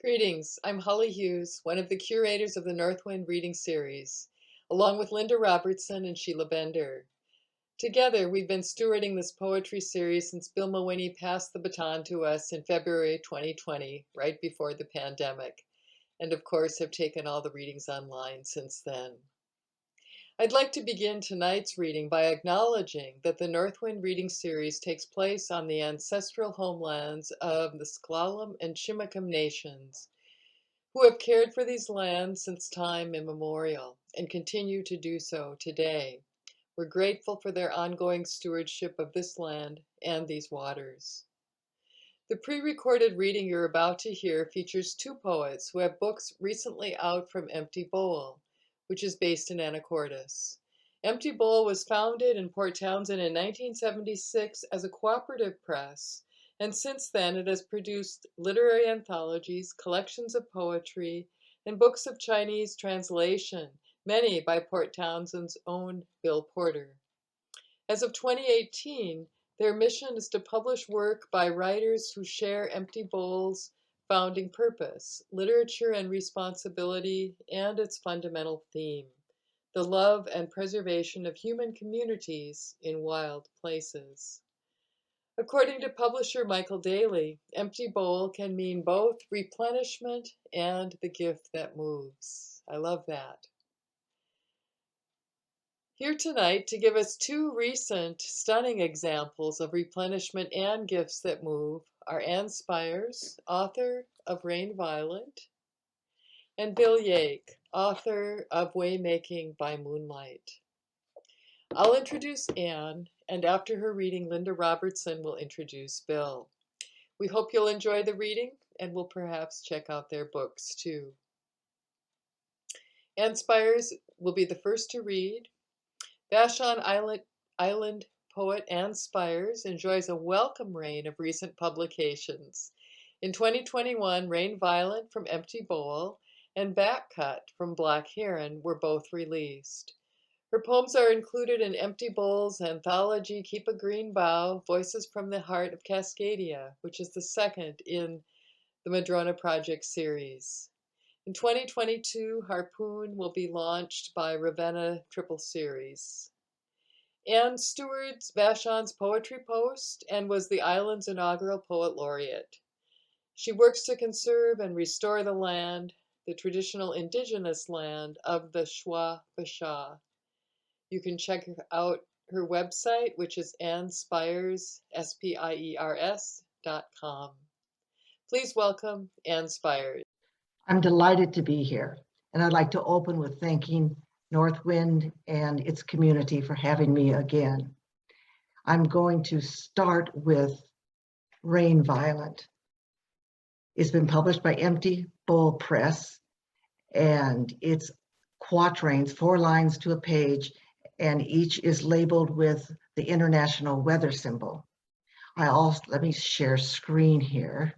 Greetings, I'm Holly Hughes, one of the curators of the Northwind reading series, along with Linda Robertson and Sheila Bender. Together, we've been stewarding this poetry series since Bill Mawhinney passed the baton to us in February 2020, right before the pandemic, and of course have taken all the readings online since then. I'd like to begin tonight's reading by acknowledging that the Northwind reading series takes place on the ancestral homelands of the S'Klallam and Chimacum nations, who have cared for these lands since time immemorial and continue to do so today. We're grateful for their ongoing stewardship of this land and these waters. The pre-recorded reading you're about to hear features two poets who have books recently out from Empty Bowl, which is based in Anacortes. Empty Bowl was founded in Port Townsend in 1976 as a cooperative press, and since then it has produced literary anthologies, collections of poetry, and books of Chinese translation, many by Port Townsend's own Bill Porter. As of 2018, their mission is to publish work by writers who share Empty Bowl's founding purpose, literature and responsibility, and its fundamental theme, the love and preservation of human communities in wild places. According to publisher Michael Daly, Empty Bowl can mean both replenishment and the gift that moves. I love that. Here tonight to give us two recent, stunning examples of replenishment and gifts that move are Ann Spiers, author of Rain Violent, and Bill Yake, author of Waymaking by Moonlight. I'll introduce Ann, and after her reading, Linda Robertson will introduce Bill. We hope you'll enjoy the reading, and will perhaps check out their books too. Ann Spiers will be the first to read. Vashon Island poet Ann Spiers enjoys a welcome reign of recent publications. In 2021, Rain Violent from Empty Bowl and Backcut from Black Heron were both released. Her poems are included in Empty Bowl's anthology Keep a Green Bough, Voices from the Heart of Cascadia, which is the second in the Madrona Project series. In 2022, Harpoon will be launched by Ravenna Triple Series. Ann stewards Vashon's Poetry Post and was the island's inaugural poet laureate. She works to conserve and restore the land, the traditional indigenous land of the Shwa-Basha. You can check out her website, which is AnnSpiers, SPIERS.com. Please welcome Ann Spiers. I'm delighted to be here, and I'd like to open with thanking Northwind and its community for having me again. I'm going to start with Rain Violent. It's been published by Empty Bowl Press, and it's quatrains, 4 lines to a page, and each is labeled with the international weather symbol. Let me share screen here.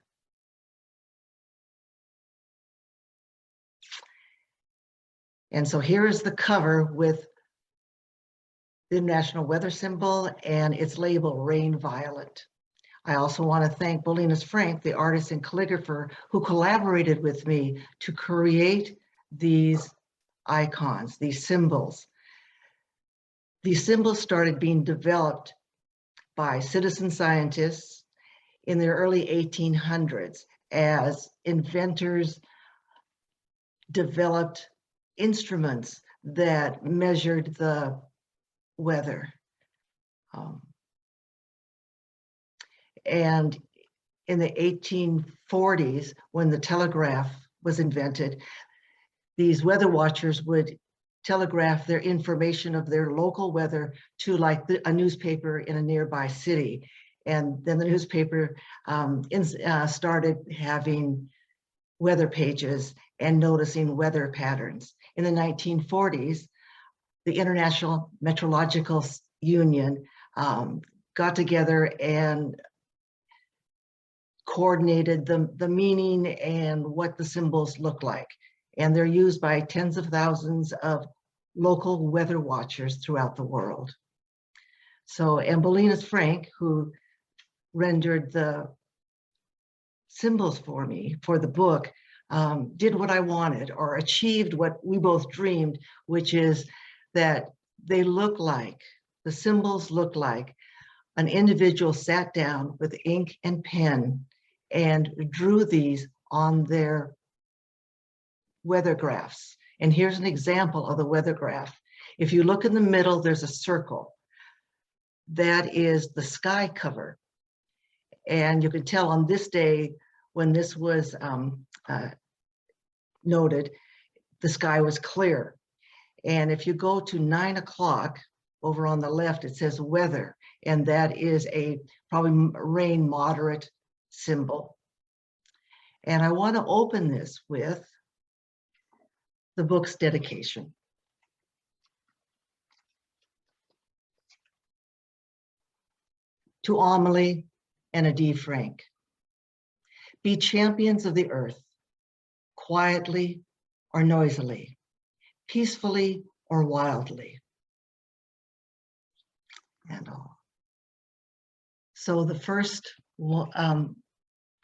And so here is the cover with the international weather symbol and its label, Rain Violent. I also want to thank Bolinas Frank, the artist and calligrapher, who collaborated with me to create these icons, these symbols. These symbols started being developed by citizen scientists in the early 1800s as inventors developed instruments that measured the weather. And in the 1840s, when the telegraph was invented, these weather watchers would telegraph their information of their local weather to like a newspaper in a nearby city. And then the newspaper started having weather pages and noticing weather patterns. In the 1940s, the International Meteorological Union got together and coordinated the meaning and what the symbols look like. And they're used by tens of thousands of local weather watchers throughout the world. So, and Bolinas Frank, who rendered the symbols for me for the book, did what I wanted or achieved what we both dreamed, which is that they look like, the symbols look like an individual sat down with ink and pen and drew these on their weather graphs. And here's an example of the weather graph. If you look in the middle, there's a circle. That is the sky cover. And you can tell on this day, when this was noted, the sky was clear. And if you go to 9 o'clock, over on the left, it says weather, and that is a probably rain moderate symbol. And I want to open this with the book's dedication. To Amelie and Adi Frank. Be champions of the earth, quietly or noisily, peacefully or wildly. And all. So the first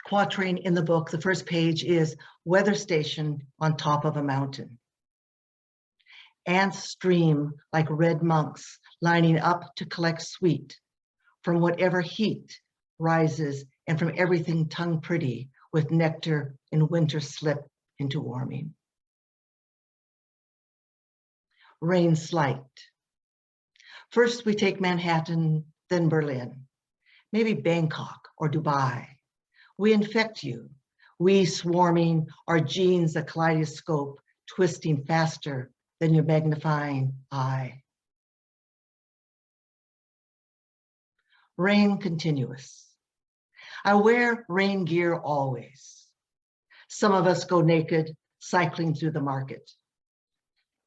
quatrain in the book, the first page, is weather station on top of a mountain. Ants stream like red monks lining up to collect sweet from whatever heat rises and from everything tongue pretty with nectar in winter slip into warming. Rain slight. First we take Manhattan, then Berlin, maybe Bangkok or Dubai. We infect you, we swarming, our genes a kaleidoscope, twisting faster than your magnifying eye. Rain continuous. I wear rain gear always. Some of us go naked, cycling through the market.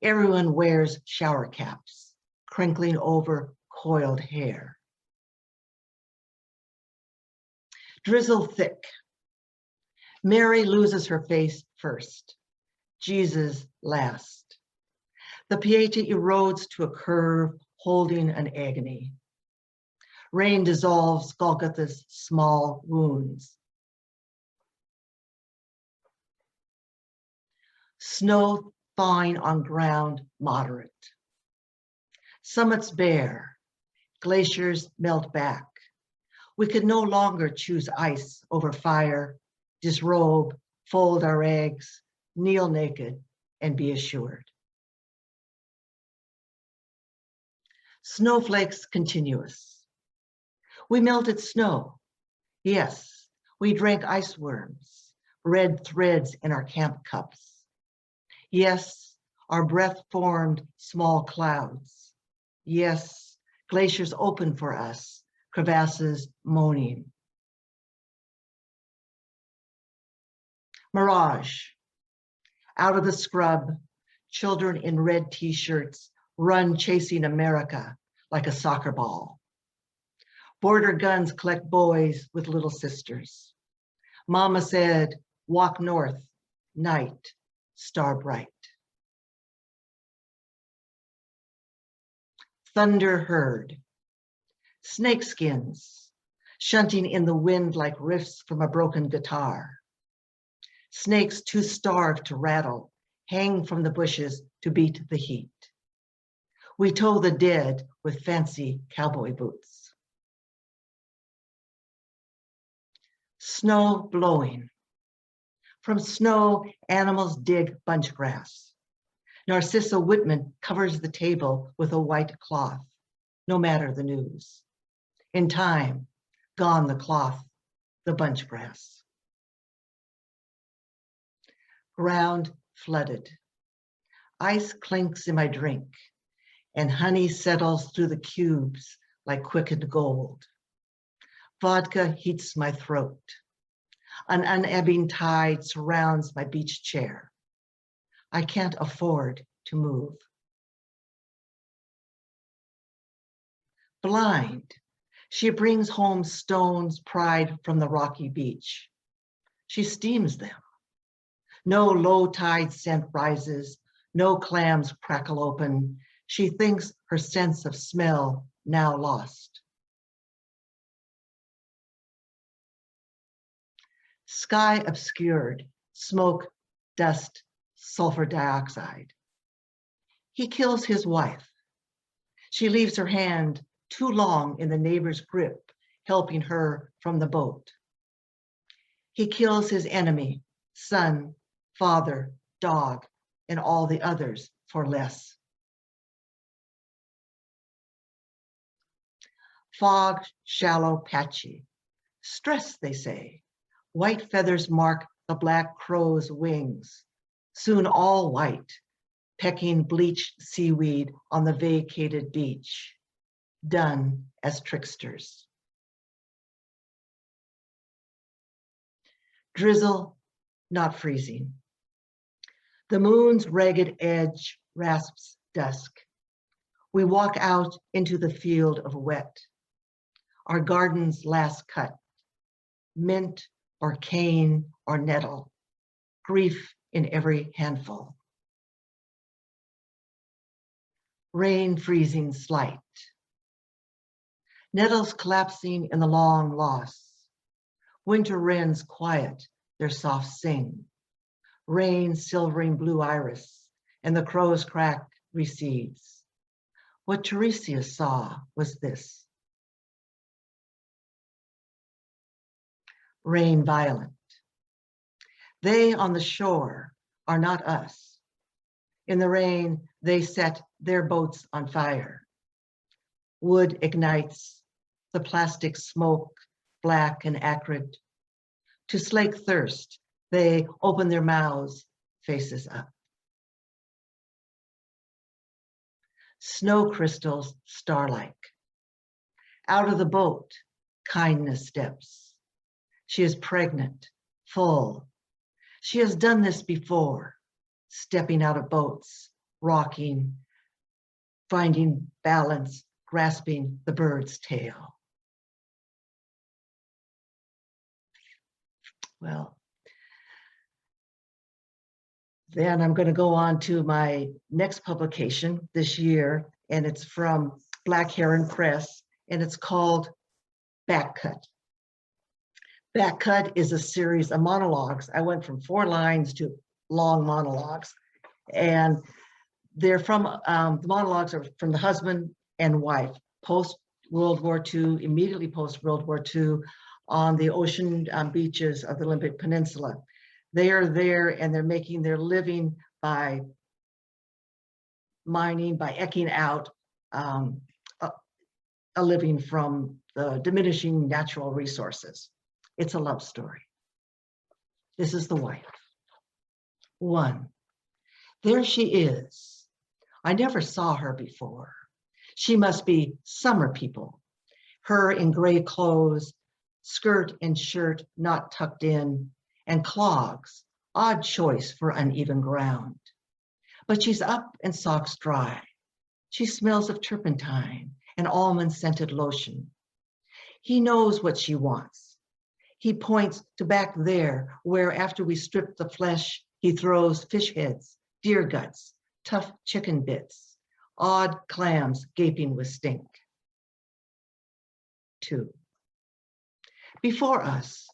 Everyone wears shower caps, crinkling over coiled hair. Drizzle thick. Mary loses her face first, Jesus last. The piety erodes to a curve, holding an agony. Rain dissolves Golgotha's small wounds. Snow thawing on ground moderate. Summits bare, glaciers melt back. We could no longer choose ice over fire, disrobe, fold our eggs, kneel naked, and be assured. Snowflakes continuous. We melted snow. Yes, we drank ice worms, red threads in our camp cups. Yes, our breath formed small clouds. Yes, glaciers open for us, crevasses moaning. Mirage. Out of the scrub, children in red t-shirts run chasing America like a soccer ball. Border guns collect boys with little sisters. Mama said, walk north, night, star bright. Thunder heard. Snakeskins, shunting in the wind like riffs from a broken guitar. Snakes too starved to rattle, hang from the bushes to beat the heat. We tow the dead with fancy cowboy boots. Snow blowing. From snow, animals dig bunch grass. Narcissa Whitman covers the table with a white cloth, no matter the news. In time, gone the cloth, the bunch grass. Ground flooded. Ice clinks in my drink, and honey settles through the cubes like quickened gold. Vodka heats my throat. An unebbing tide surrounds my beach chair. I can't afford to move. Blind, she brings home stones pried from the rocky beach. She steams them. No low tide scent rises, no clams crackle open. She thinks her sense of smell now lost. Sky obscured, smoke dust, sulfur dioxide. He kills his wife. She leaves her hand too long in the neighbor's grip, helping her from the boat. He kills his enemy, son, father, dog, and all the others for less. Fog, shallow, patchy. Stress, they say. White feathers mark the black crow's wings. Soon all white, pecking bleached seaweed on the vacated beach. Done as tricksters. Drizzle, not freezing. The moon's ragged edge rasps dusk. We walk out into the field of wet. Our garden's last cut. Mint or cane or nettle. Grief in every handful. Rain freezing slight. Nettles collapsing in the long loss. Winter wrens quiet their soft sing. Rain silvering blue iris, and the crow's crack recedes. What Tiresias saw was this. Rain violent. They on the shore are not us. In the rain, they set their boats on fire. Wood ignites, the plastic smoke, black and acrid. To slake thirst, they open their mouths, faces up. Snow crystals, STARLIKE. Out of the boat, kindness steps. She is pregnant, full. She has done this before, stepping out of boats, rocking, finding balance, grasping the bird's tail. Well, then I'm going to go on to my next publication this year, and it's from Black Heron Press, and it's called Backcut. Backcut is a series of monologues. I went from 4 lines to long monologues, and they're from, the monologues are from the husband and wife, post-World War II, immediately post-World War II, on the ocean beaches of the Olympic Peninsula. They are there and they're making their living by mining, by eking out a living from the diminishing natural resources. It's a love story. This is the wife. 1, there she is. I never saw her before. She must be summer people. Her in gray clothes, skirt and shirt not tucked in, and clogs, odd choice for uneven ground. But she's up and socks dry. She smells of turpentine and almond-scented lotion. He knows what she wants. He points to back there, where after we strip the flesh, he throws fish heads, deer guts, tough chicken bits, odd clams gaping with stink. 2. Before us,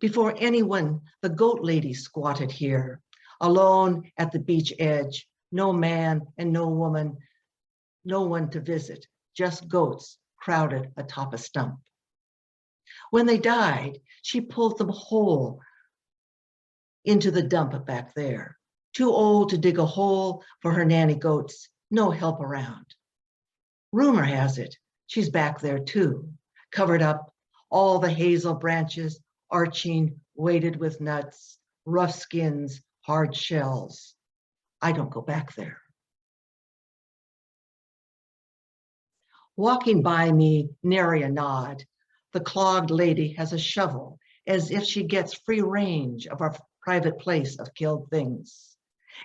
before anyone, the goat lady squatted here, alone at the beach edge, no man and no woman, no one to visit, just goats crowded atop a stump. When they died, she pulled them whole into the dump back there. Too old to dig a hole for her nanny goats, no help around. Rumor has it, she's back there too, covered up, all the hazel branches, arching, weighted with nuts, rough skins, hard shells. I don't go back there. Walking by me, nary a nod, the clogged lady has a shovel, as if she gets free range of our private place of killed things,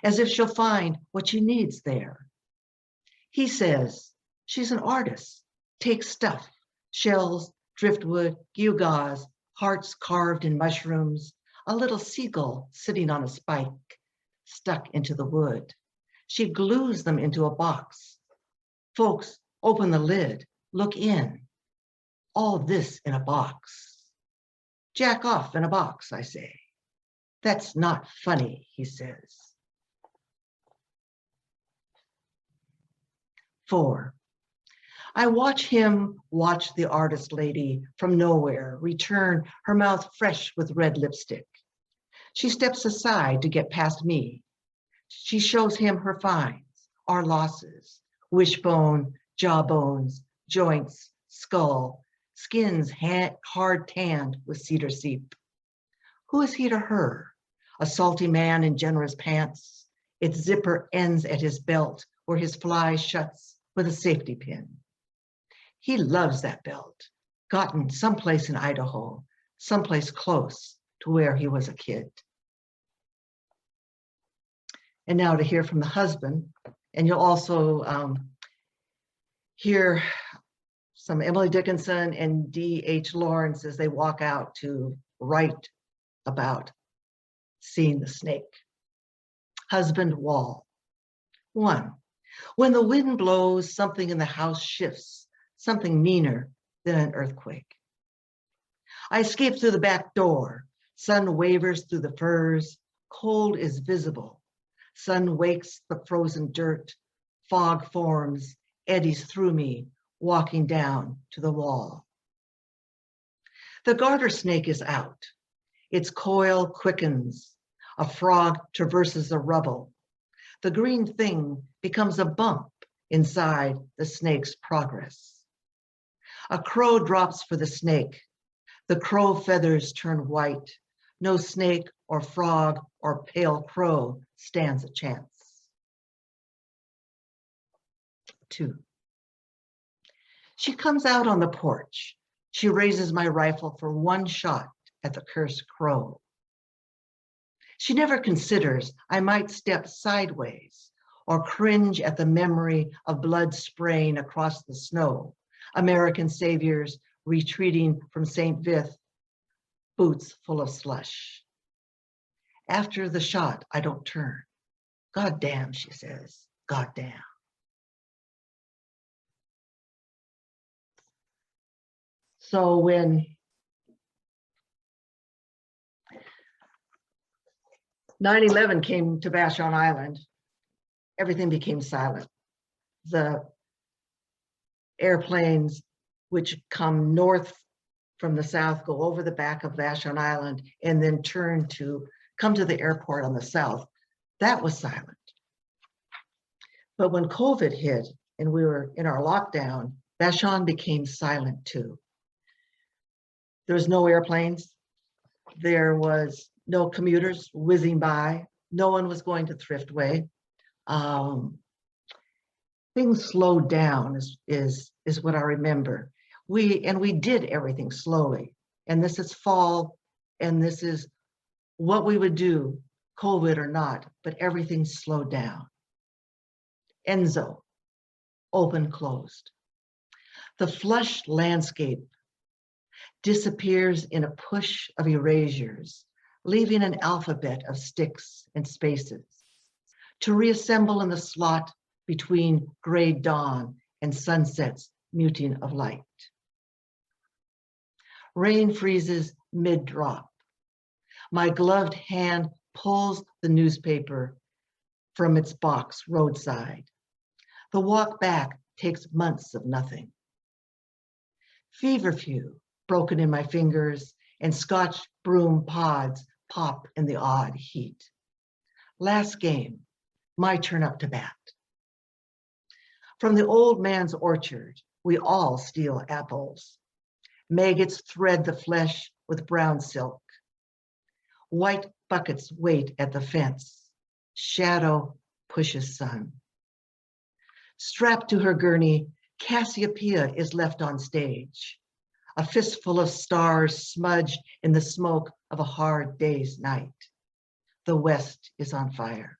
as if she'll find what she needs there. He says, she's an artist, takes stuff, shells, driftwood, gewgaws, hearts carved in mushrooms, a little seagull sitting on a spike, stuck into the wood. She glues them into a box. Folks open the lid, look in. All this in a box. Jack off in a box, I say. That's not funny, he says. 4. I watch him watch the artist lady from nowhere return, her mouth fresh with red lipstick. She steps aside to get past me. She shows him her finds, our losses, wishbone, jawbones, joints, skull, skins hard tanned with cedar seep. Who is he to her? A salty man in generous pants. Its zipper ends at his belt where his fly shuts with a safety pin. He loves that belt, gotten someplace in Idaho, someplace close to where he was a kid. And now to hear from the husband, and you'll also hear some Emily Dickinson and D.H. Lawrence as they walk out to write about seeing the snake. Husband Wall. 1. When the wind blows, something in the house shifts, something meaner than an earthquake. I escape through the back door. Sun wavers through the firs. Cold is visible. Sun wakes the frozen dirt. Fog forms, eddies through me, walking down to the wall. The garter snake is out. Its coil quickens. A frog traverses the rubble. The green thing becomes a bump inside the snake's progress. A crow drops for the snake. The crow feathers turn white. No snake or frog or pale crow stands a chance. 2. She comes out on the porch. She raises my rifle for one shot at the cursed crow. She never considers I might step sideways or cringe at the memory of blood spraying across the snow, American saviors retreating from St. Vith, boots full of slush. After the shot, I don't turn. God damn, she says, God damn. So when 9/11 came to Vashon Island, everything became silent. The airplanes which come north from the south go over the back of Vashon Island and then turn to come to the airport on the south. That was silent. But when COVID hit and we were in our lockdown, Vashon became silent too. There was no airplanes. There was no commuters whizzing by. No one was going to Thriftway. Things slowed down is what I remember. We did everything slowly. And this is fall, and this is what we would do, COVID or not, but everything slowed down. Enzo, open, closed. The flush landscape disappears in a push of erasures, leaving an alphabet of sticks and spaces, to reassemble in the slot between gray dawn and sunset's muting of light. Rain freezes mid-drop. My gloved hand pulls the newspaper from its box roadside. The walk back takes months of nothing. Feverfew broken in my fingers, and Scotch broom pods pop in the odd heat. Last game, my turn up to bat. From the old man's orchard, we all steal apples. Maggots thread the flesh with brown silk. White buckets wait at the fence. Shadow pushes sun. Strapped to her gurney, Cassiopeia is left on stage. A fistful of stars smudged in the smoke of a hard day's night. The West is on fire.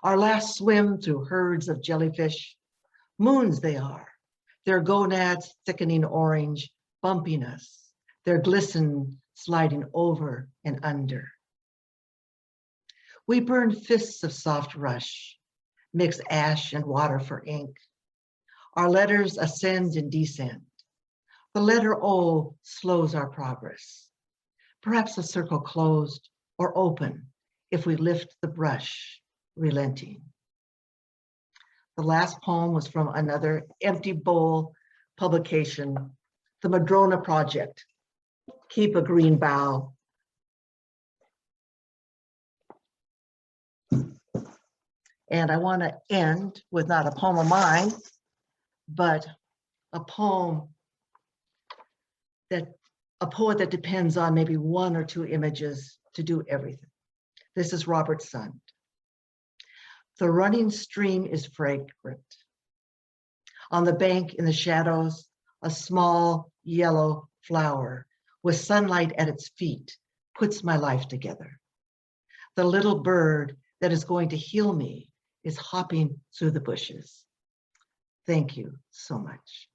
Our last swim through herds of jellyfish, moons they are, their gonads thickening orange, bumping us, their glisten sliding over and under. We burn fists of soft rush, mix ash and water for ink. Our letters ascend and descend. The letter O slows our progress. perhaps a circle closed or open if we lift the brush, relenting. The last poem was from another Empty Bowl publication, The Madrona Project, Keep a Green Bough. And I want to end with not a poem of mine, but a poet that depends on maybe one or two images to do everything. This is Robert Sund. The running stream is fragrant. On the bank in the shadows, a small yellow flower with sunlight at its feet puts my life together. The little bird that is going to heal me is hopping through the bushes. Thank you so much.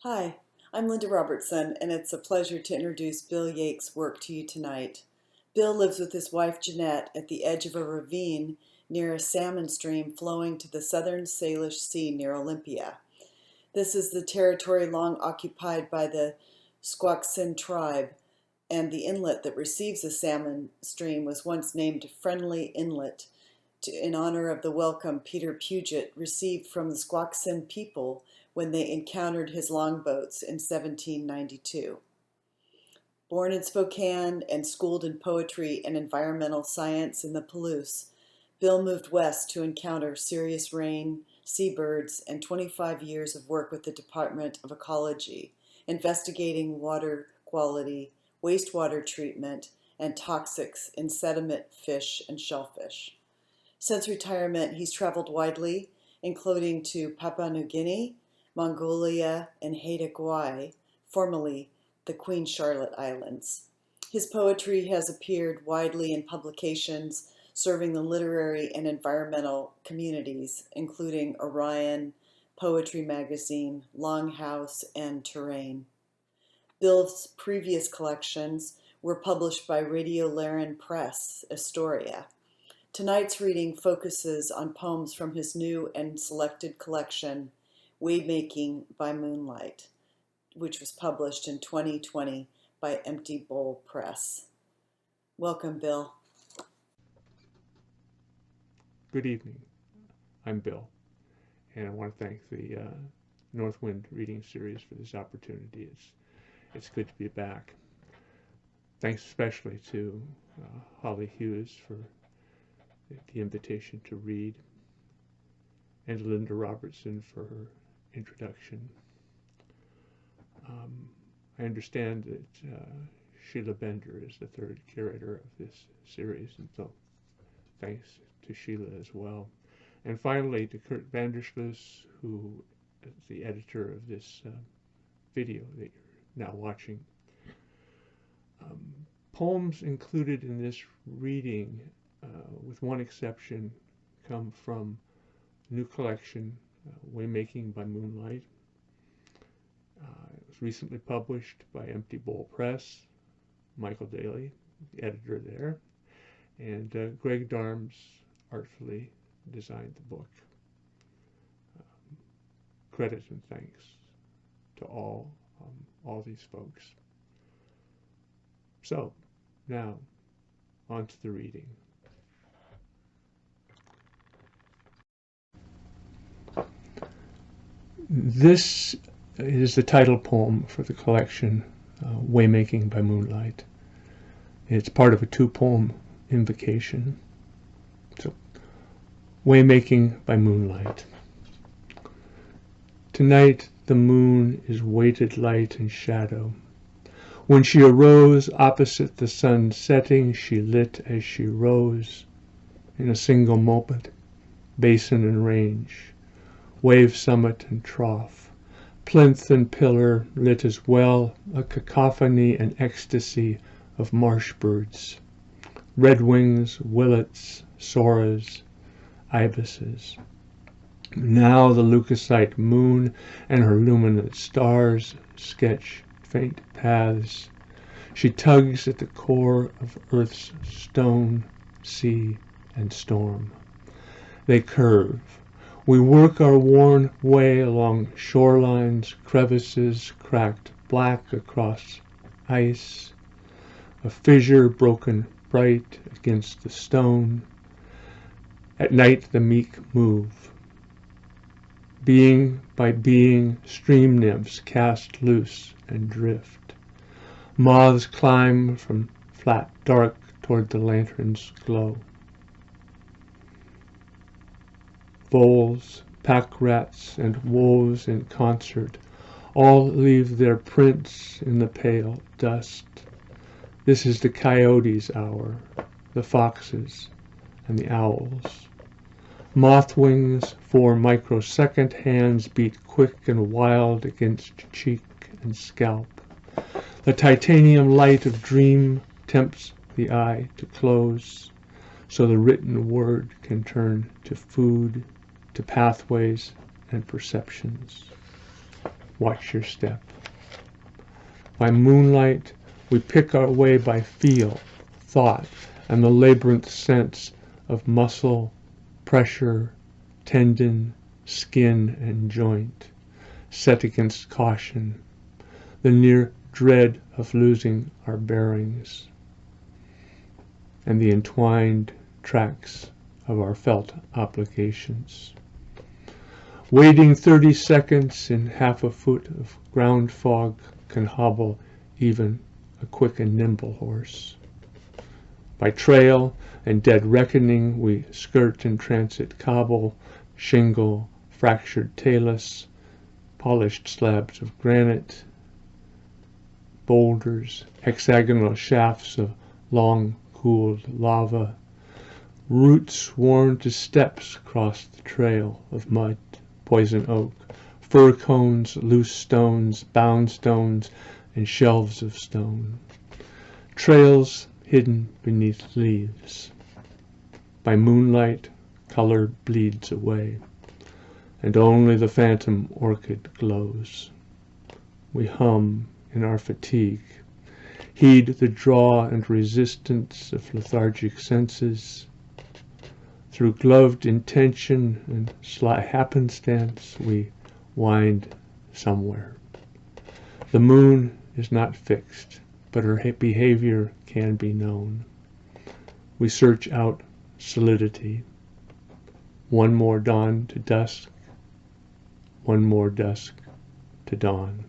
Hi, I'm Linda Robertson, and it's a pleasure to introduce Bill Yake's work to you tonight. Bill lives with his wife Jeanette at the edge of a ravine near a salmon stream flowing to the southern Salish Sea near Olympia. This is the territory long occupied by the Squaxin tribe, and the inlet that receives the salmon stream was once named Friendly Inlet in honor of the welcome Peter Puget received from the Squaxin people when they encountered his longboats in 1792. Born in Spokane and schooled in poetry and environmental science in the Palouse, Bill moved west to encounter serious rain, seabirds, and 25 years of work with the Department of Ecology, investigating water quality, wastewater treatment, and toxics in sediment fish and shellfish. Since retirement, he's traveled widely, including to Papua New Guinea, Mongolia, and Haida Gwaii, formerly the Queen Charlotte Islands. His poetry has appeared widely in publications serving the literary and environmental communities, including Orion, Poetry Magazine, Longhouse, and Terrain. Bill's previous collections were published by Radio Laren Press, Astoria. Tonight's reading focuses on poems from his new and selected collection, Waymaking by Moonlight, which was published in 2020 by Empty Bowl Press. Welcome, Bill. Good evening. I'm Bill, and I want to thank the Northwind reading series for this opportunity. It's good to be back. Thanks especially to Holly Hughes for the invitation to read, and Linda Robertson for her introduction. I understand that Sheila Bender is the third curator of this series, and so thanks to Sheila as well. And finally to Kurt Vandersloot, who is the editor of this video that you're now watching. Poems included in this reading, with one exception, come from a new collection, Waymaking by Moonlight. It was recently published by Empty Bowl Press, Michael Daly, the editor there, and Greg Darms artfully designed the book. Credit and thanks to all these folks. So, now, on to the reading. This is the title poem for the collection, Waymaking by Moonlight. It's part of a two-poem invocation. So, Waymaking by Moonlight. Tonight the moon is weighted light and shadow. When she arose opposite the sun setting, she lit as she rose in a single moment, basin and range, wave summit and trough, plinth and pillar lit as well, a cacophony and ecstasy of marsh birds, redwings, willets, soras, ibises. Now the leucocyte moon and her luminous stars sketch faint paths. She tugs at the core of Earth's stone, sea, and storm. They curve. We work our worn way along shorelines, crevices cracked black across ice, a fissure broken bright against the stone. At night the meek move. Being by being, stream nymphs cast loose and drift. Moths climb from flat dark toward the lantern's glow. Voles, pack rats, and wolves in concert all leave their prints in the pale dust. This is the coyote's hour, the foxes, and the owls. Moth wings, 4 microsecond hands beat quick and wild against cheek and scalp. The titanium light of dream tempts the eye to close, so the written word can turn to food, to pathways and perceptions. Watch your step. By moonlight, we pick our way by feel, thought, and the labyrinth sense of muscle, pressure, tendon, skin, and joint, set against caution, the near dread of losing our bearings, and the entwined tracks of our felt obligations. Waiting 30 seconds in half a foot of ground fog can hobble even a quick and nimble horse. By trail and dead reckoning we skirt and transit cobble, shingle, fractured talus, polished slabs of granite, boulders, hexagonal shafts of long cooled lava. Roots worn to steps cross the trail of mud, poison oak, fir cones, loose stones, bound stones, and shelves of stone. Trails hidden beneath leaves. By moonlight, color bleeds away, and only the phantom orchid glows. We hum in our fatigue, heed the draw and resistance of lethargic senses. Through gloved intention and sly happenstance, we wind somewhere. The moon is not fixed, but her behavior can be known. We search out solidity. One more dawn to dusk, one more dusk to dawn.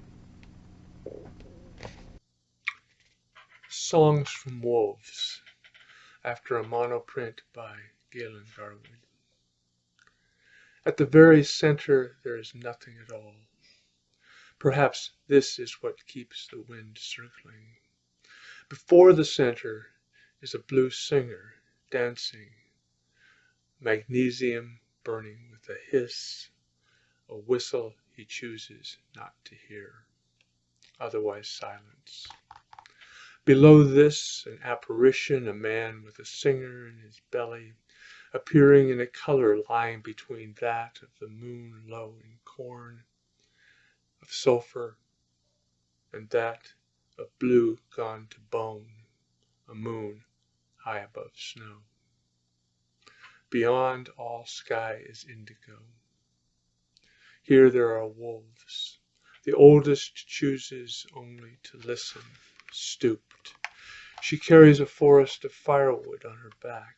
Songs from Wolves, after a monoprint by Galen Garwood. At the very center there is nothing at all. Perhaps this is what keeps the wind circling. Before the center is a blue singer dancing, magnesium burning with a hiss, a whistle he chooses not to hear, otherwise silence. Below this, an apparition, a man with a singer in his belly, appearing in a color lying between that of the moon low in corn, of sulfur, and that of blue gone to bone, a moon high above snow. Beyond all sky is indigo. Here there are wolves. The oldest chooses only to listen, stooped. She carries a forest of firewood on her back.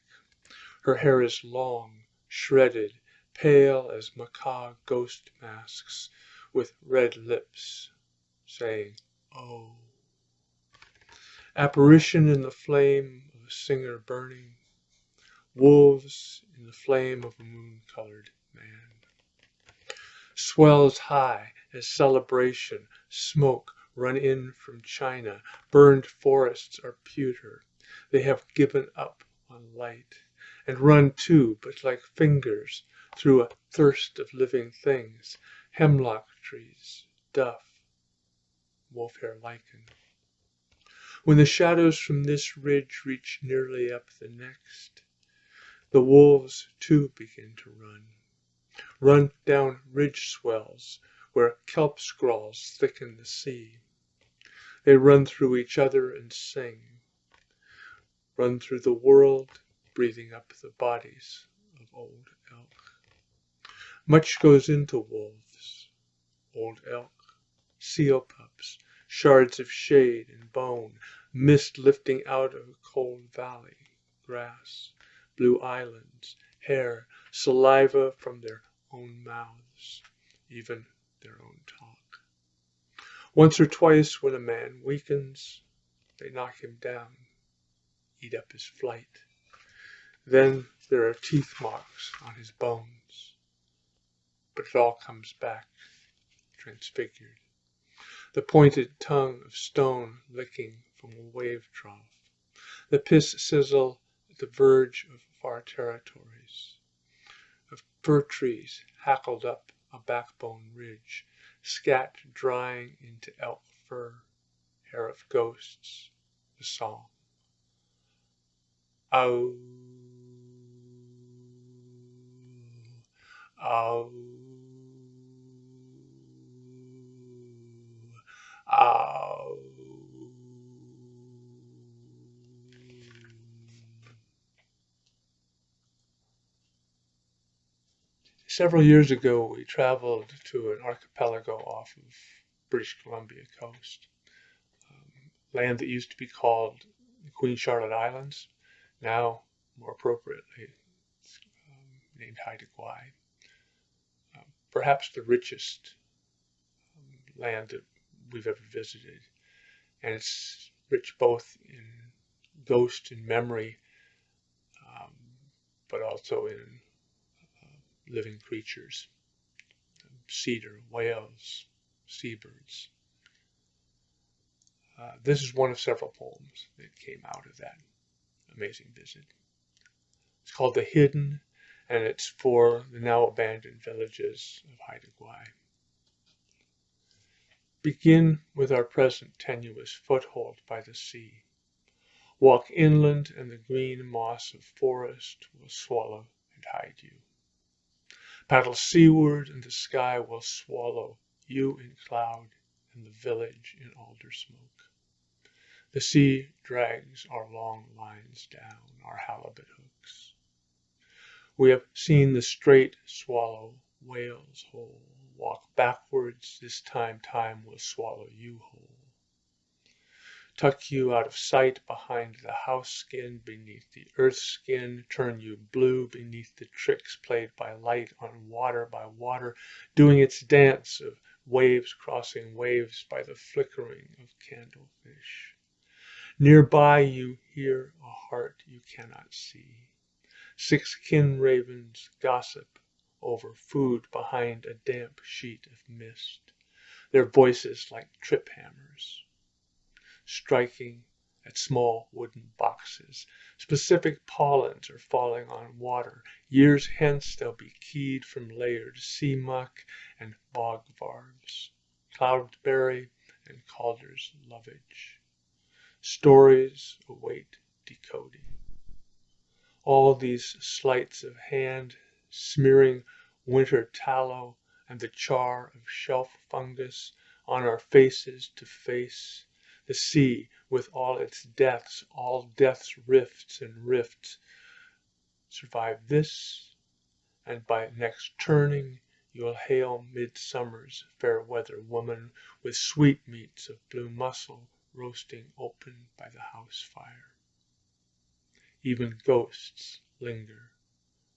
Her hair is long, shredded, pale as macaw ghost masks, with red lips, saying, "Oh." Apparition in the flame of a singer burning, wolves in the flame of a moon-colored man. Swells high as celebration, smoke run in from China, burned forests are pewter. They have given up on light, and run too, but like fingers, through a thirst of living things, hemlock trees, duff, wolf-hair lichen. When the shadows from this ridge reach nearly up the next, the wolves too begin to run down ridge swells where kelp scrawls thicken the sea. They run through each other and sing, run through the world, breathing up the bodies of old elk. Much goes into wolves, old elk, seal pups, shards of shade and bone, mist lifting out of a cold valley, grass, blue islands, hair, saliva from their own mouths, even their own talk. Once or twice when a man weakens, they knock him down, eat up his flight. Then there are teeth marks on his bones, but it all comes back, transfigured. The pointed tongue of stone licking from a wave trough, the piss sizzle at the verge of far territories, of fir trees hackled up a backbone ridge, scat drying into elk fur, hair of ghosts, the song. Ow, ow, ow. Several years ago, we traveled to an archipelago off of British Columbia coast, land that used to be called the Queen Charlotte Islands, now, more appropriately, it's named Haida Gwaii. Perhaps the richest land that we've ever visited, and it's rich both in ghost and memory, but also in living creatures, cedar, whales, seabirds. This is one of several poems that came out of that amazing visit. It's called The Hidden, and it's for the now abandoned villages of Haida Gwaii. Begin with our present tenuous foothold by the sea. Walk inland, and the green moss of forest will swallow and hide you. Paddle seaward, and the sky will swallow you in cloud and the village in alder smoke. The sea drags our long lines down, our halibut hooks. We have seen the strait swallow whales whole. Walk backwards, this time time will swallow you whole. Tuck you out of sight behind the house skin, beneath the earth skin, turn you blue beneath the tricks played by light on water by water, doing its dance of waves crossing waves by the flickering of candlefish. Nearby you hear a heart you cannot see. 6 kin ravens gossip over food behind a damp sheet of mist, their voices like trip hammers, striking at small wooden boxes. Specific pollens are falling on water. Years hence they'll be keyed from layered sea muck and bog varves, cloudberry and Calder's lovage. Stories await decoding. All these sleights of hand, smearing winter tallow and the char of shelf fungus on our faces to face, the sea with all its deaths, all death's rifts and rifts, survive this, and by next turning you'll hail midsummer's fair weather woman with sweetmeats of blue mussel roasting open by the house fire. Even ghosts linger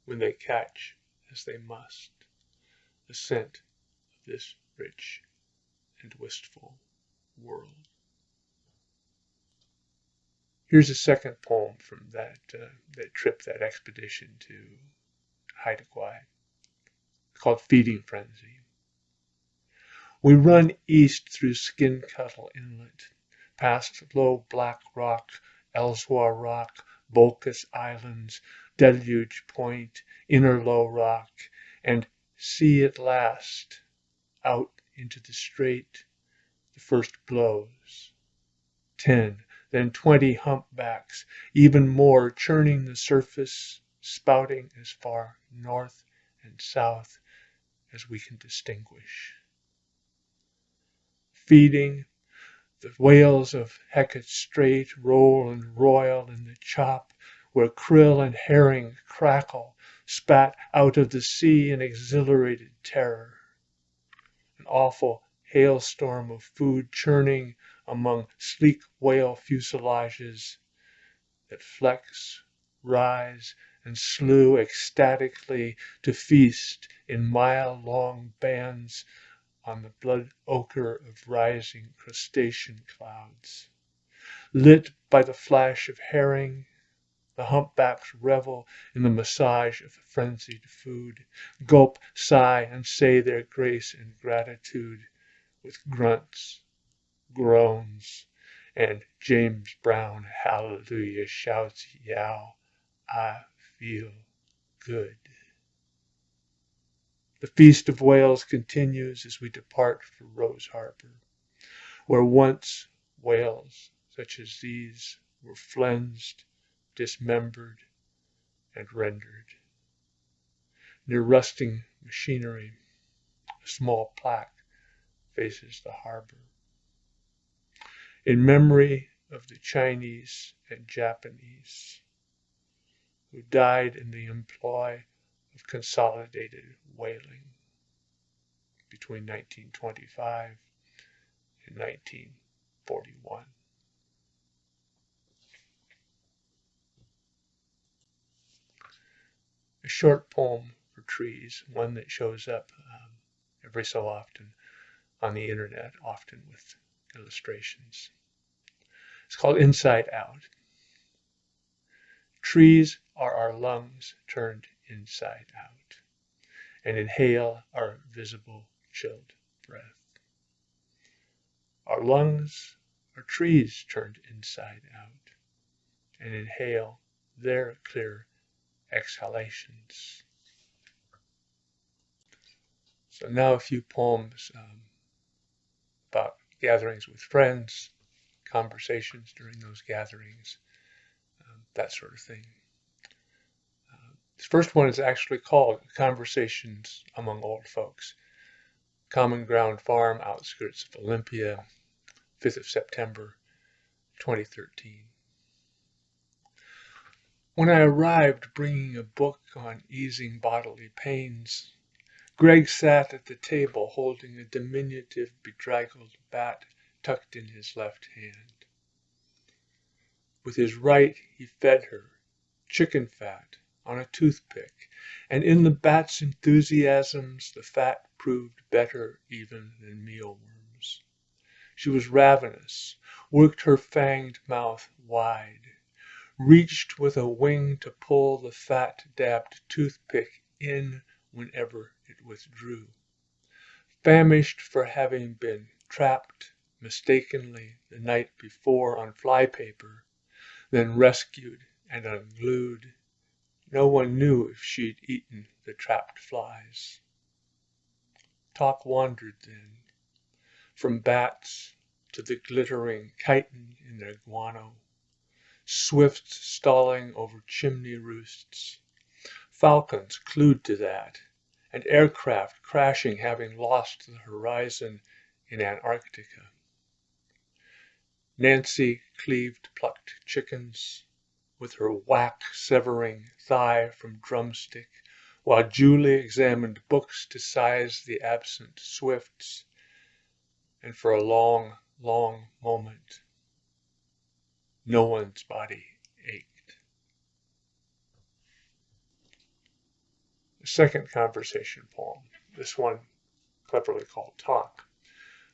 when they catch, as they must, the scent of this rich and wistful world. Here's a second poem from that trip, that expedition to Haida Gwaii, called Feeding Frenzy. We run east through Skin Cuttle Inlet, past Low Black Rock, Ellsworth Rock, Bulkus Islands, Deluge Point, Inner Low Rock, and see at last, out into the strait, the first blows. 10, then 20 humpbacks, even more, churning the surface, spouting as far north and south as we can distinguish. Feeding, the whales of Hecate Strait roll and roil in the chop, where krill and herring crackle, spat out of the sea in exhilarated terror. An awful hailstorm of food churning among sleek whale fuselages that flex, rise, and slew ecstatically to feast in mile-long bands on the blood ochre of rising crustacean clouds. Lit by the flash of herring, the humpbacks revel in the massage of frenzied food, gulp, sigh, and say their grace and gratitude with grunts, groans, and James Brown hallelujah shouts, yow, I feel good. The feast of whales continues as we depart for Rose Harbor, where once whales such as these were flensed, dismembered, and rendered. Near rusting machinery, a small plaque faces the harbor. In memory of the Chinese and Japanese who died in the employ of consolidated whaling between 1925 and 1941. A short poem for trees, one that shows up every so often on the internet, often with illustrations. It's called Inside Out. Trees are our lungs turned inside out and inhale our visible chilled breath. Our lungs are trees turned inside out and inhale their clear exhalations. So now a few poems about gatherings with friends, conversations during those gatherings, that sort of thing. This first one is actually called Conversations Among Old Folks. Common Ground Farm, outskirts of Olympia, 5th of September, 2013. When I arrived bringing a book on easing bodily pains, Greg sat at the table holding a diminutive bedraggled bat tucked in his left hand. With his right he fed her, chicken fat, on a toothpick, and in the bat's enthusiasms the fat proved better even than mealworms. She was ravenous, worked her fanged mouth wide, reached with a wing to pull the fat-dabbed toothpick in whenever it withdrew. Famished for having been trapped mistakenly the night before on flypaper, then rescued and unglued, no one knew if she'd eaten the trapped flies. Talk wandered then, from bats to the glittering chitin in their guano, swifts stalling over chimney roosts, falcons clued to that, and aircraft crashing having lost the horizon in Antarctica. Nancy cleaved plucked chickens, with her whack severing thigh from drumstick, while Julie examined books to size the absent swifts, and for a long, long moment, no one's body ached. The second conversation poem, this one cleverly called Talk,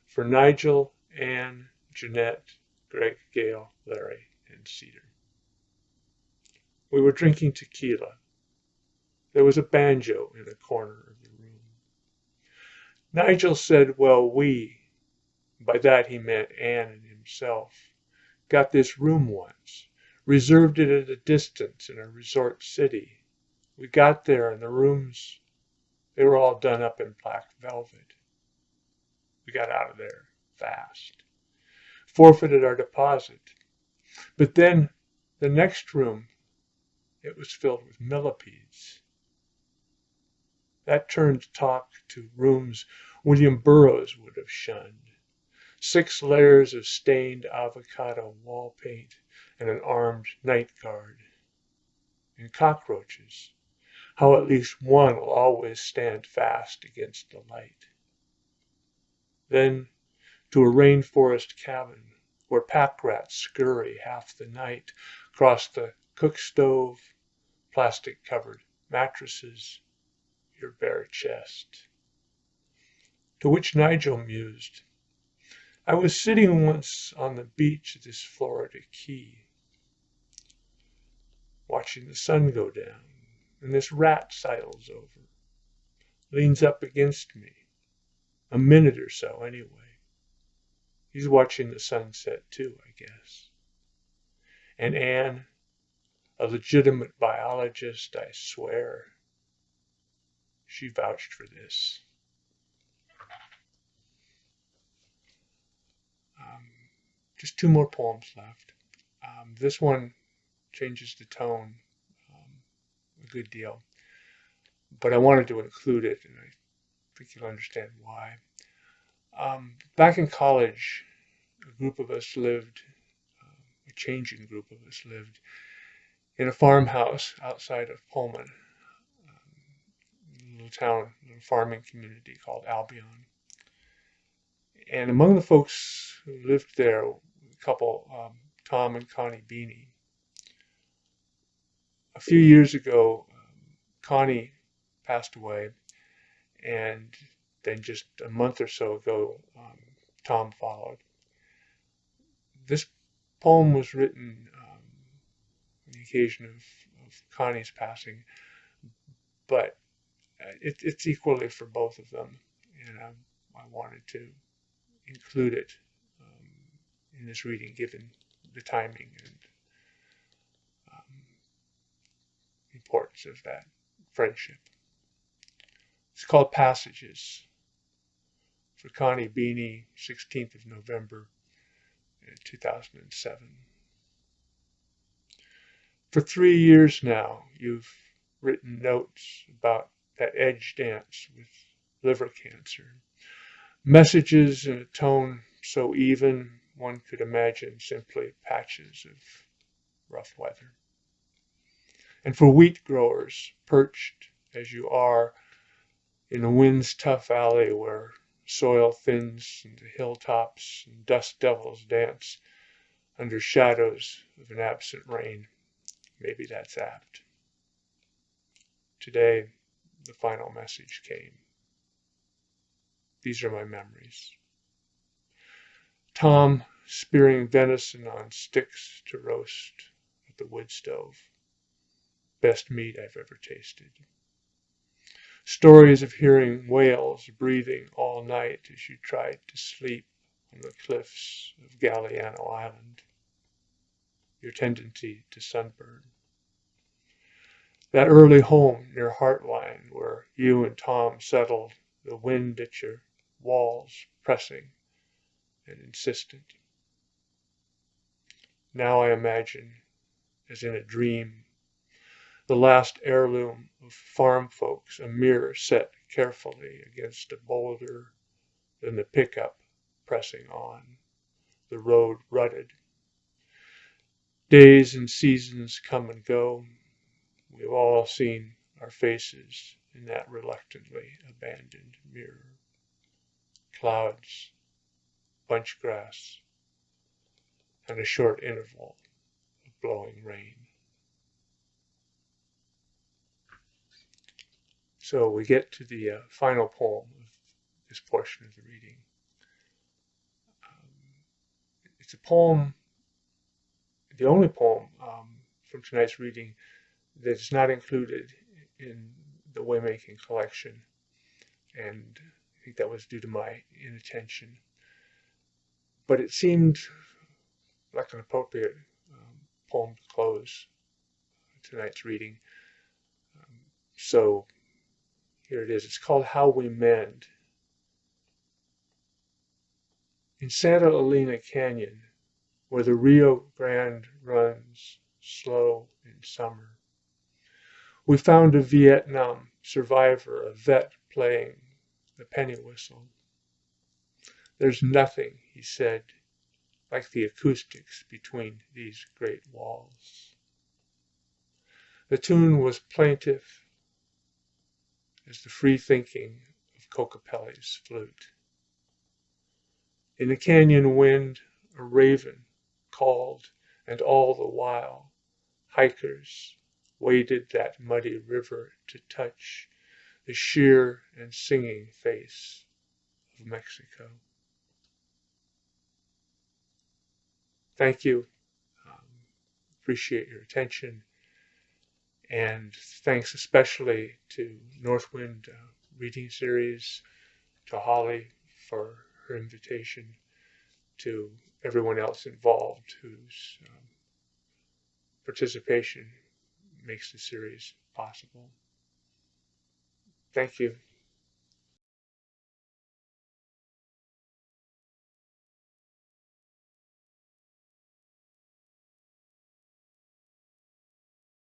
for Nigel, Anne, Jeanette, Greg, Gail, Larry, and Cedar. We were drinking tequila. There was a banjo in a corner of the room. Nigel said, well, by that he meant Anne and himself, got this room once, reserved it at a distance in a resort city. We got there and the rooms, they were all done up in black velvet. We got out of there fast. Forfeited our deposit. But then the next room, it was filled with millipedes. That turned Talk to rooms William Burroughs would have shunned. 6 layers of stained avocado wall paint and an armed night guard. And cockroaches, how at least one will always stand fast against the light. Then to a rainforest cabin where pack rats scurry half the night across the cook stove, plastic-covered mattresses, your bare chest. To which Nigel mused, I was sitting once on the beach of this Florida key, watching the sun go down, and this rat sidles over, leans up against me, a minute or so anyway. He's watching the sunset too, I guess. And Anne, a legitimate biologist, I swear, she vouched for this. Just two more poems left. This one changes the tone a good deal, but I wanted to include it, and I think you'll understand why. Back in college, a group of us lived, a changing group of us lived, in a farmhouse outside of Pullman, a little town, a little farming community called Albion. And among the folks who lived there, a couple, Tom and Connie Beanie. A few years ago, Connie passed away, and then just a month or so ago, Tom followed. This poem was written on the occasion of Connie's passing, but it's equally for both of them, and I wanted to include it in this reading, given the timing and importance of that friendship. It's called Passages, for Connie Beanie, 16th of November, 2007. For 3 years now, you've written notes about that edge dance with liver cancer. Messages in a tone so even one could imagine simply patches of rough weather. And for wheat growers, perched as you are in a wind's tough alley where soil thins into hilltops and dust devils dance under shadows of an absent rain, maybe that's apt. Today, the final message came. These are my memories. Tom spearing venison on sticks to roast at the wood stove. Best meat I've ever tasted. Stories of hearing whales breathing all night as you tried to sleep on the cliffs of Galliano Island. Your tendency to sunburn. That early home near Heartline where you and Tom settled, the wind at your walls pressing and insistent. Now I imagine, as in a dream, the last heirloom of farm folks, a mirror set carefully against a boulder, then the pickup pressing on, the road rutted. Days and seasons come and go. We've all seen our faces in that reluctantly abandoned mirror. Clouds, bunch grass, and a short interval of blowing rain. So we get to the final poem of this portion of the reading. It's a poem, the only poem from tonight's reading that is not included in the Waymaking collection, and I think that was due to my inattention. But it seemed like an appropriate poem to close tonight's reading. So here it is. It's called How We Mend. In Santa Elena Canyon, where the Rio Grande runs slow in summer, we found a Vietnam survivor, a vet playing the penny whistle. There's nothing, he said, like the acoustics between these great walls. The tune was plaintive, as the free thinking of Kokopelli's flute. In the canyon wind, a raven called, and all the while, hikers waded that muddy river to touch the sheer and singing face of Mexico. Thank you. Appreciate your attention. And thanks especially to Northwind Reading Series, to Holly for her invitation, to everyone else involved whose participation makes the series possible. Thank you.